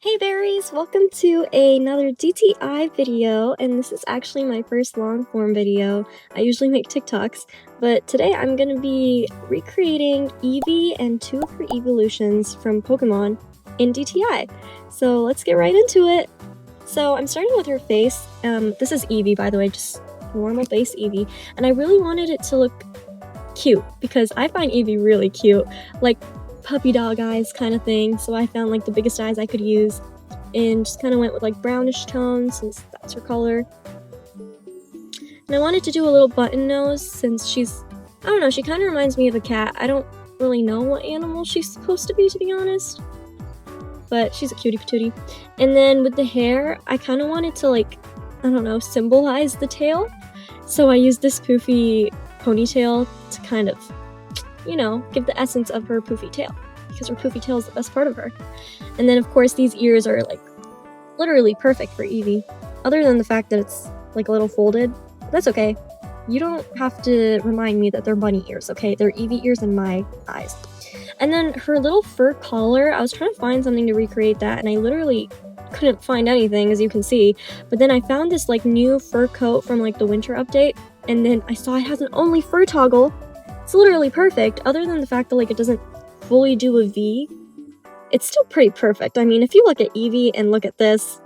Hey berries, welcome to another DTI video, and this is actually my first long form video. I usually make TikToks, but today I'm going to be recreating Eevee and two of her evolutions from Pokemon in DTI. So let's get right into it. So I'm starting with her face. This is Eevee, by the way, just normal base Eevee, and I really wanted it to look cute because I find Eevee really cute, like puppy dog eyes kind of thing. So I found like the biggest eyes I could use and just kind of went with like brownish tones since that's her color. And I wanted to do a little button nose since she's, I don't know, she kind of reminds me of a cat. I don't really know what animal she's supposed to be honest, but she's a cutie patootie. And then with the hair, I kind of wanted to like, I don't know, symbolize the tail. So I used this poofy ponytail to kind of, you know, give the essence of her poofy tail, because her poofy tail is the best part of her. And then of course these ears are like literally perfect for Eevee, other than the fact that it's like a little folded. That's okay. You don't have to remind me that they're bunny ears, okay? They're Eevee ears in my eyes. And then her little fur collar, I was trying to find something to recreate that, and I literally couldn't find anything, as you can see. But then I found this like new fur coat from like the winter update, and then I saw it has an only fur toggle. It's literally perfect, other than the fact that like it doesn't fully do a V. It's still pretty perfect. I mean, if you look at Eevee and look at this,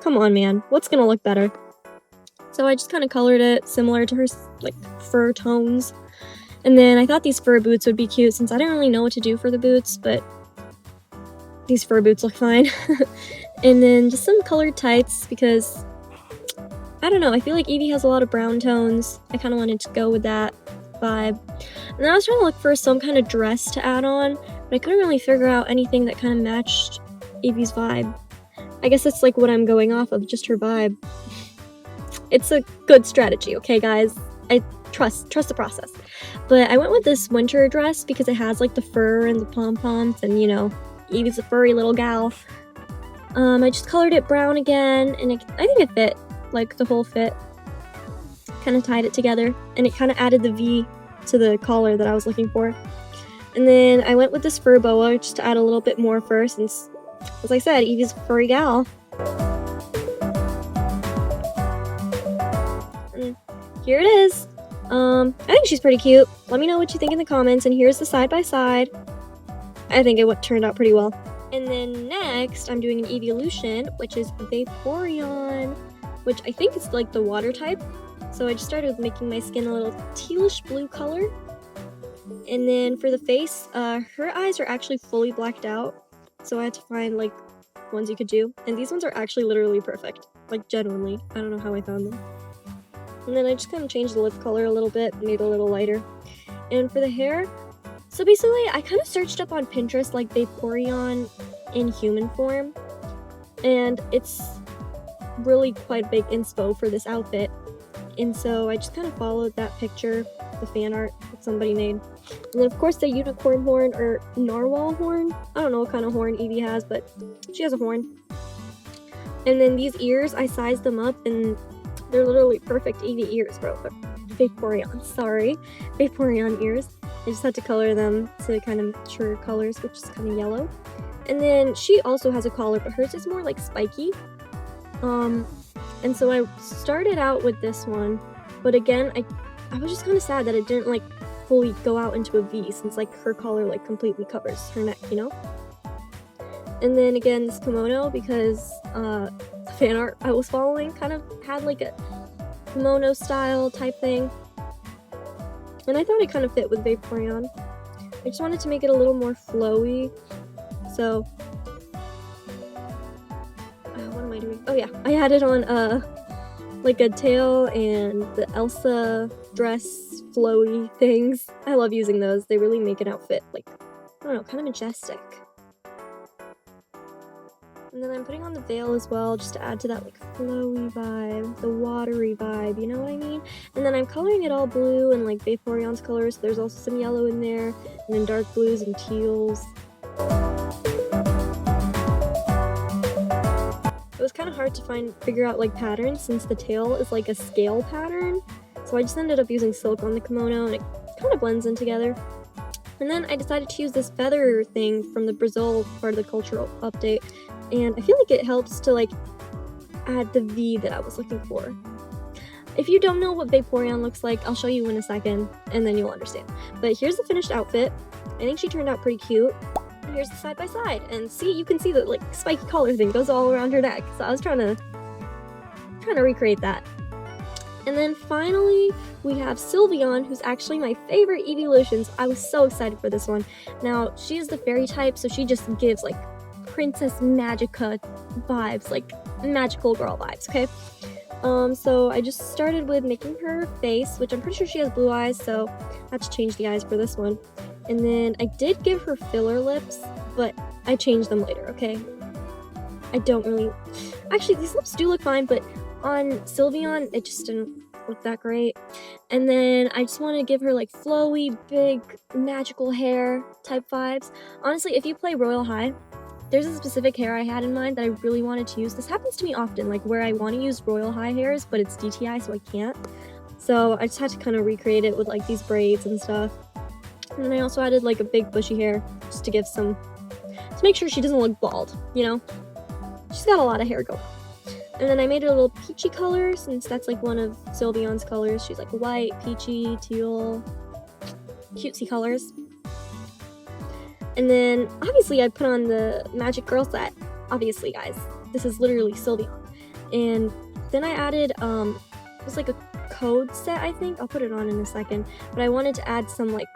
come on man, what's gonna look better? So I just kind of colored it similar to her like fur tones. And then I thought these fur boots would be cute since I didn't really know what to do for the boots, but these fur boots look fine. And then just some colored tights because, I don't know, I feel like Eevee has a lot of brown tones. I kind of wanted to go with that vibe. And then I was trying to look for some kind of dress to add on, but I couldn't really figure out anything that kind of matched Eevee's vibe. I guess it's like what I'm going off of, just her vibe. It's a good strategy, okay guys? I trust the process. But I went with this winter dress because it has like the fur and the pom-poms, and you know, Eevee's a furry little gal. I just colored it brown again, and I think it fit, like the whole fit. Kind of tied it together, and it kind of added the V to the collar that I was looking for. And then I went with this fur boa just to add a little bit more fur since, as I said, Eevee's a furry gal. And here it is. I think she's pretty cute. Let me know what you think in the comments, and here's the side-by-side. I think it turned out pretty well. And then next, I'm doing an eeveelution, which is Vaporeon, which I think is like the water type. So I just started with making my skin a little tealish blue color. And then for the face, her eyes are actually fully blacked out. So I had to find like ones you could do. And these ones are actually literally perfect. Like genuinely. I don't know how I found them. And then I just kind of changed the lip color a little bit, made it a little lighter. And for the hair, so basically I kind of searched up on Pinterest like Vaporeon in human form. And it's really quite big inspo for this outfit. And so I just kind of followed that picture, the fan art that somebody made. And then of course the unicorn horn, or narwhal horn. I don't know what kind of horn Eevee has, but she has a horn. And then these ears, I sized them up, and they're literally perfect Eevee ears, bro. Vaporeon, sorry. Vaporeon ears. I just had to color them to kind of mature colors, which is kind of yellow. And then she also has a collar, but hers is more like spiky. And so I started out with this one, but again, I was just kind of sad that it didn't like fully go out into a V, since like her collar like completely covers her neck, you know? And then again, this kimono, because the fan art I was following kind of had like a kimono style type thing. And I thought it kind of fit with Vaporeon. I just wanted to make it a little more flowy, so what am I doing? Oh yeah, I added on like a tail and the Elsa dress flowy things. I love using those. They really make an outfit like, I don't know, kind of majestic. And then I'm putting on the veil as well, just to add to that like flowy vibe, the watery vibe, you know what I mean? And then I'm coloring it all blue and like Vaporeon's colors. So there's also some yellow in there, and then dark blues and teals. It was kind of hard to figure out like patterns since the tail is like a scale pattern. So I just ended up using silk on the kimono, and it kind of blends in together. And then I decided to use this feather thing from the Brazil part of the cultural update. and I feel like it helps to like add the V that I was looking for. If you don't know what Vaporeon looks like, I'll show you in a second, and then you'll understand. But here's the finished outfit. I think she turned out pretty cute. And here's the side by side, and see, you can see the like spiky collar thing goes all around her neck. So I was trying to recreate that. And then finally, we have Sylveon, who's actually my favorite eeveelutions. I was so excited for this one. Now, she is the fairy type, so she just gives like Princess Magica vibes, like magical girl vibes, okay? So I just started with making her face, which I'm pretty sure she has blue eyes, so I have to change the eyes for this one. And then I did give her filler lips, but I changed them later, okay? I don't really... Actually, these lips do look fine, but on Sylveon, it just didn't look that great. And then I just want to give her like flowy, big, magical hair type vibes. Honestly, if you play Royal High, there's a specific hair I had in mind that I really wanted to use. This happens to me often, like where I want to use Royal High hairs, but it's DTI, so I can't. So I just had to kind of recreate it with like these braids and stuff. And then I also added like a big bushy hair just to give some, to make sure she doesn't look bald, you know? She's got a lot of hair going. And then I made it a little peachy color, since that's like one of Sylveon's colors. She's like white, peachy, teal, cutesy colors. And then, obviously, I put on the Magic Girl set. Obviously, guys. This is literally Sylveon. And then I added, it was like a code set, I think. I'll put it on in a second. But I wanted to add some, like,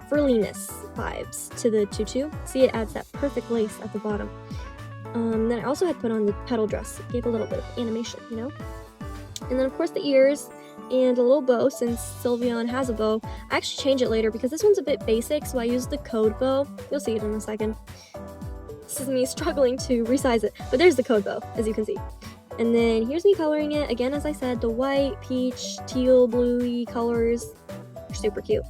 frilliness vibes to the tutu. See, it adds that perfect lace at the bottom. Then I also had put on the petal dress. It gave a little bit of animation, you know? And then, of course, the ears and a little bow, since Sylveon has a bow. I actually changed it later because this one's a bit basic, so I used the code bow. You'll see it in a second. This is me struggling to resize it, but there's the code bow, as you can see. And then here's me coloring it. Again, as I said, the white, peach, teal, bluey colors are super cute.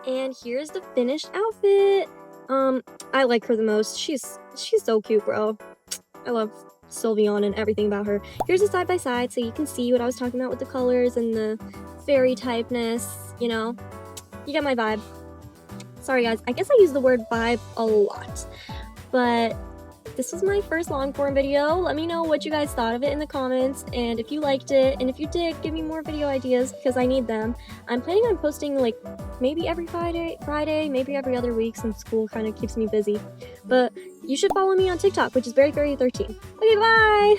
And here's the finished outfit. I like her the most. She's so cute, bro. I love Sylveon and everything about her. Here's a side by side so you can see what I was talking about with the colors and the fairy typeness, you know? You get my vibe. Sorry guys, I guess I use the word vibe a lot. But this was my first long form video. Let me know what you guys thought of it in the comments, and if you liked it, and if you did, give me more video ideas because I need them. I'm planning on posting like maybe every Friday, maybe every other week since school kind of keeps me busy. But you should follow me on TikTok, which is very13. Okay, bye!